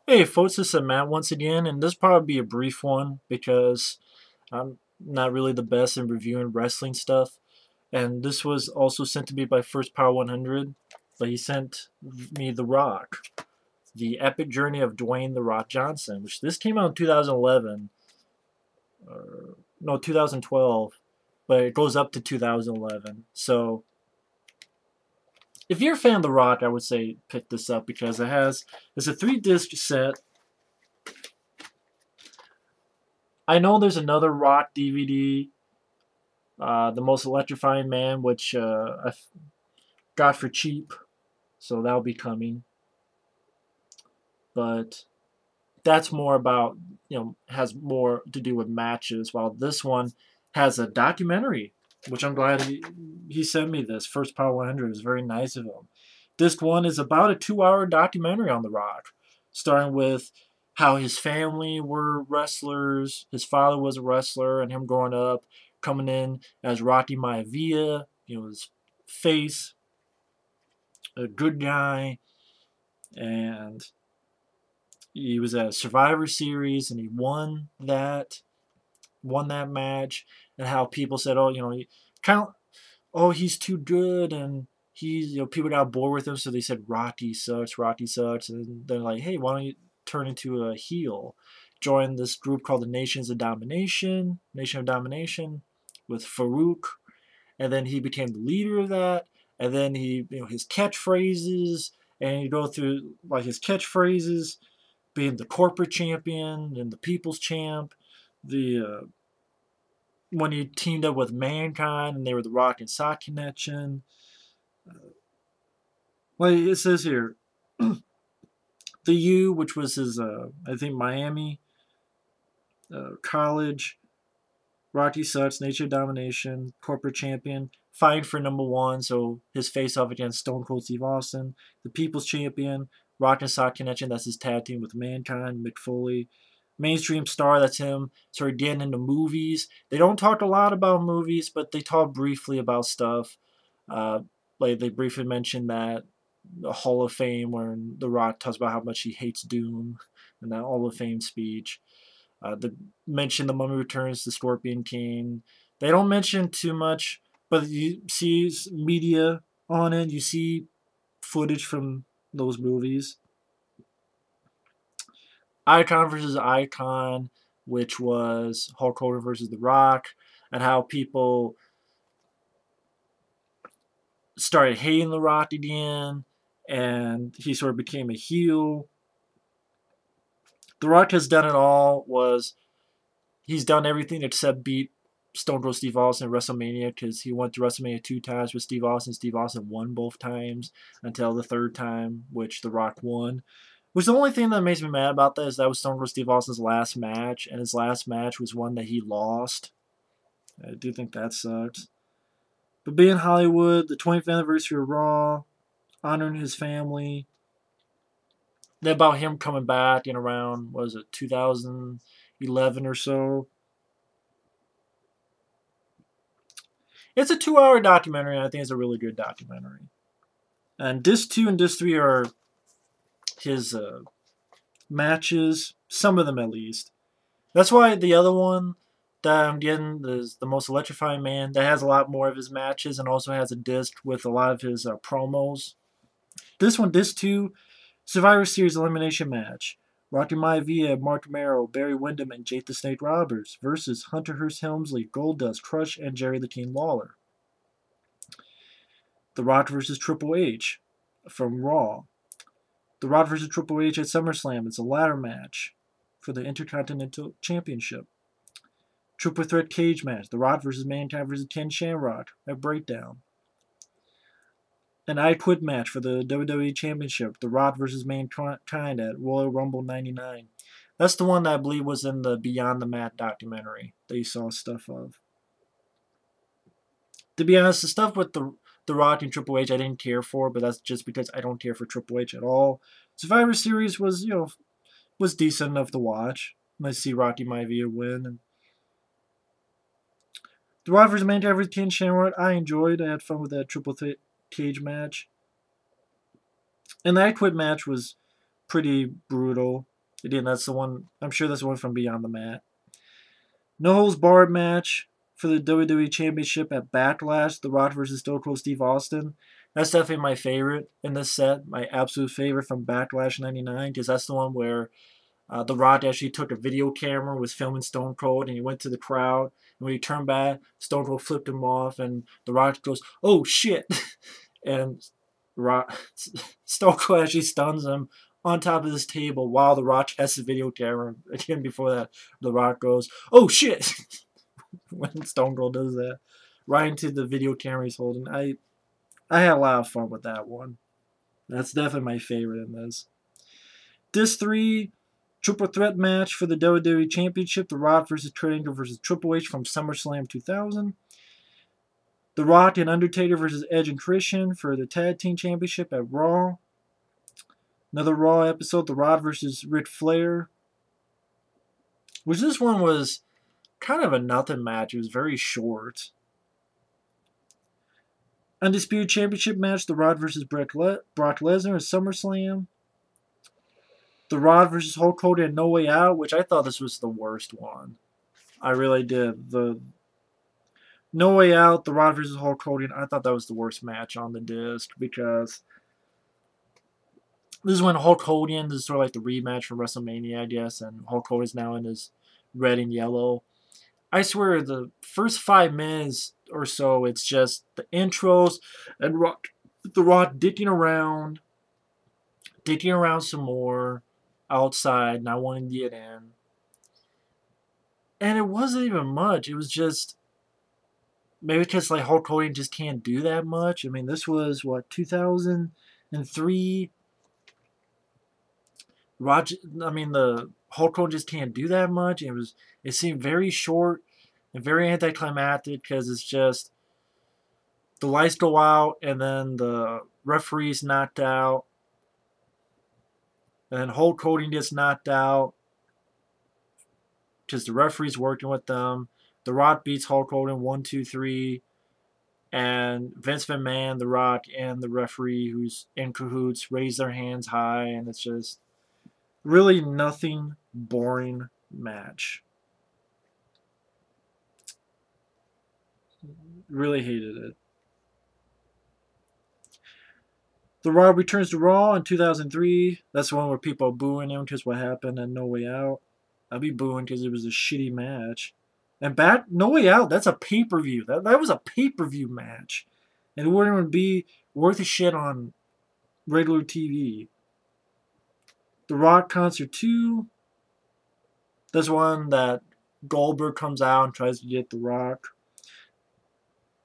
Hey folks, this is Matt once again, and this probably be a brief one because I'm not really the best in reviewing wrestling stuff. And this was also sent to me by First Power 100, but he sent me The Rock, the epic journey of Dwayne The Rock Johnson, which this came out in 2011, or no, 2012, but it goes up to 2011. So if you're a fan of The Rock, I would say pick this up because it's a 3 disc set. I know there's another Rock DVD, The Most Electrifying Man, which I got for cheap, so that'll be coming. But that's more about, has more to do with matches, while this one has a documentary, which I'm glad he sent me this. First Power 100 is very nice of him. Disc 1 is about a 2-hour documentary on The Rock, starting with how his family were wrestlers, his father was a wrestler, and him growing up, coming in as Rocky Maivia, his face, a good guy, and he was at a Survivor Series and he won that match, and how people said, oh, kind of, oh, he's too good, and he's, people got bored with him, so they said Rocky sucks, and they're like, hey, why don't you turn into a heel? Join this group called the Nation of Domination, with Farouk, and then he became the leader of that, and then his catchphrases, and you go through like his catchphrases, being the corporate champion and the people's champ, the when he teamed up with Mankind and they were the Rock and Sock Connection. Well, it says here, the U, which was his, I think, Miami college, Rocky Sucks, Nature Domination, corporate champion, fighting for #1, so his face-off against Stone Cold Steve Austin, the People's Champion, Rock and Sock Connection, that's his tag team with Mankind, Mick Foley, mainstream star, that's him, started getting into movies. They don't talk a lot about movies, but they talk briefly about stuff. Uh, like they briefly mentioned that the Hall of Fame, where The Rock talks about how much he hates Doom in that Hall of Fame speech. The mention The Mummy Returns, The Scorpion King. They don't mention too much, but you see media on it. You see footage from those movies. Icon versus Icon, which was Hulk Hogan versus The Rock, and how people started hating The Rock again, and he sort of became a heel. The Rock has done it all. He's done everything except beat Stone Cold Steve Austin at WrestleMania, because he went to WrestleMania 2 times with Steve Austin. Steve Austin won both times until the third time, which The Rock won. Which the only thing that makes me mad about that is that was Stone Cold Steve Austin's last match, and his last match was one that he lost. I do think that sucks. But being Hollywood, the 20th anniversary of Raw, honoring his family, then about him coming back in around, what was it, 2011 or so. It's a 2-hour documentary, and I think it's a really good documentary. And Disc 2 and Disc 3 are his matches, some of them at least. That's why the other one that I'm getting is The Most Electrifying Man. That has a lot more of his matches and also has a disc with a lot of his promos. This one, Disc 2, Survivor Series elimination match. Rocky Maivia, Mark Romero, Barry Windham, and Jake the Snake Roberts versus Hunter Hearst Helmsley, Goldust, Crush, and Jerry the King Lawler. The Rock versus Triple H from Raw. The Rock versus Triple H at SummerSlam. It's a ladder match for the Intercontinental Championship. Triple Threat Cage match. The Rock versus Mankind versus Ken Shamrock at Breakdown. An I Quit match for the WWE Championship. The Rock versus Mankind at Royal Rumble 99. That's the one that I believe was in the Beyond the Mat documentary that you saw stuff of. To be honest, the stuff with the Rock and Triple H I didn't care for, but that's just because I don't care for Triple H at all. Survivor Series was, was decent enough to watch. I see Rocky Maivia win. And the Rock vs. Mankind vs. Ken Shamrock, I enjoyed. I had fun with that Triple Threat Cage match. And the I Quit match was pretty brutal. Again, that's the one. I'm sure that's the one from Beyond the Mat. No holds barred match for the WWE Championship at Backlash. The Rock versus Stone Cold Steve Austin. That's definitely my favorite in this set. My absolute favorite from Backlash '99, because that's the one where The Rock actually took a video camera, was filming Stone Cold, and he went to the crowd. And when he turned back, Stone Cold flipped him off, and The Rock goes, "Oh shit!" and Stone Cold actually stuns him on top of this table while The Rock has the video camera. Again, before that, The Rock goes, "Oh shit!" when Stone Cold does that, right into the video camera he's holding. I had a lot of fun with that one. That's definitely my favorite in this. Disc 3, triple threat match for the WWE Championship. The Rock versus Kurt Angle versus Triple H from SummerSlam 2000. The Rock and Undertaker versus Edge and Christian for the Tag Team Championship at Raw. Another Raw episode, The Rock versus Ric Flair. Which this one was kind of a nothing match. It was very short. Undisputed Championship match, The Rock versus Brock Lesnar at SummerSlam. The Rock versus Hulk Hogan and No Way Out, which I thought this was the worst one. I really did. The No Way Out, The Rock versus Hulk Hogan, I thought that was the worst match on the disc, because this is when Hulk Hogan, this is sort of like the rematch from WrestleMania, I guess, and Hulk Hogan's now in his red and yellow. I swear, the first 5 minutes or so, it's just the intros and The Rock dicking around some more outside, not wanting to get in. And it wasn't even much. It was just, maybe because like Hulk Hogan just can't do that much. I mean, this was, what, 2003? The Hulk Hogan just can't do that much. It seemed very short and very anticlimactic, because it's just the lights go out and then the referee's knocked out. And then Hulk Hogan gets knocked out because the referee's working with them. The Rock beats Hulk Hogan 1, 2, 3. And Vince McMahon, The Rock, and the referee, who's in cahoots, raise their hands high. And it's just really nothing, boring match. Really hated it. The Rock returns to Raw in 2003. That's the one where people are booing him because what happened and No Way Out. I'd be booing because it was a shitty match. And No Way Out, that's a pay-per-view. That was a pay-per-view match. And it wouldn't even be worth a shit on regular TV. The Rock Concert 2. That's one that Goldberg comes out and tries to get The Rock.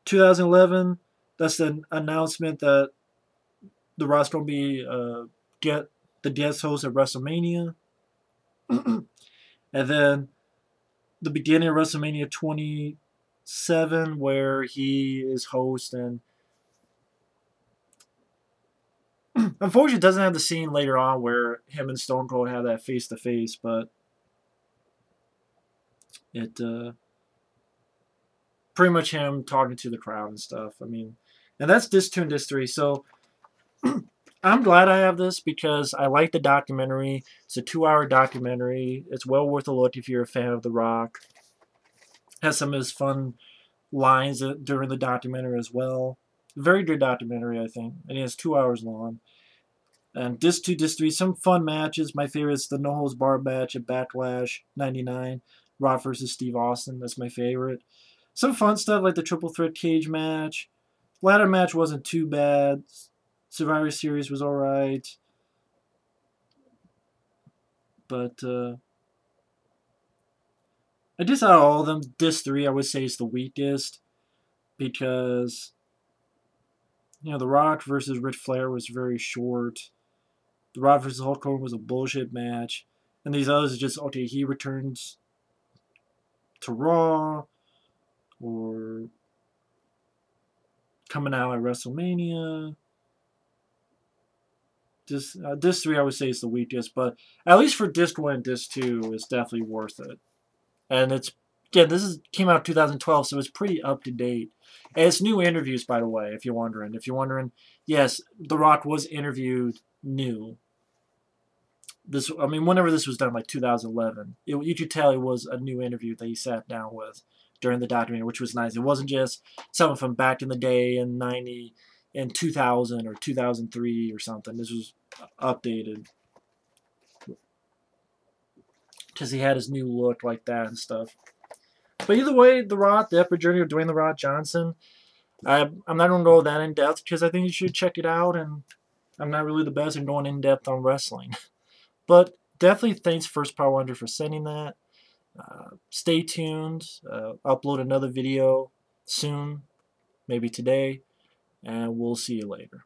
2011, that's the announcement that The Rock's going to be the guest host at WrestleMania. And then the beginning of WrestleMania 27, where he is host, and unfortunately it doesn't have the scene later on where him and Stone Cold have that face-to-face, but it pretty much him talking to the crowd and stuff. I mean, and that's Disc 2 and Disc 3. So I'm glad I have this because I like the documentary. It's a 2-hour documentary. It's well worth a look if you're a fan of The Rock. Has some of his fun lines during the documentary as well. Very good documentary, I think. And it's 2 hours long. And Disc 2, Disc 3, some fun matches. My favorite is the No Holds Barred match at Backlash '99. Rock versus Steve Austin. That's my favorite. Some fun stuff like the triple threat cage match. Ladder match wasn't too bad. Survivor Series was alright. But I guess out of all of them, Disc 3 I would say is the weakest. Because, The Rock versus Ric Flair was very short. The Rock versus Hulk Hogan was a bullshit match. And these others are just, okay, he returns to Raw. Or coming out at WrestleMania. Disc 3 I would say is the weakest, but at least for Disc 1 and Disc 2 it's definitely worth it. And this came out 2012, so it's pretty up to date. And it's new interviews, by the way, if you're wondering. Yes, The Rock was interviewed new. this, I mean, whenever this was done, like 2011, you could tell it was a new interview that he sat down with during the documentary, which was nice. It wasn't just someone from back in the day in 90, in 2000 or 2003 or something. This was updated because he had his new look like that and stuff. But either way, the epic journey of Dwayne The Rock Johnson, I'm not going to go that in depth because I think you should check it out, and I'm not really the best in going in depth on wrestling. But definitely thanks First Power Wonder for sending that. Stay tuned. Upload another video soon, maybe today, and we'll see you later.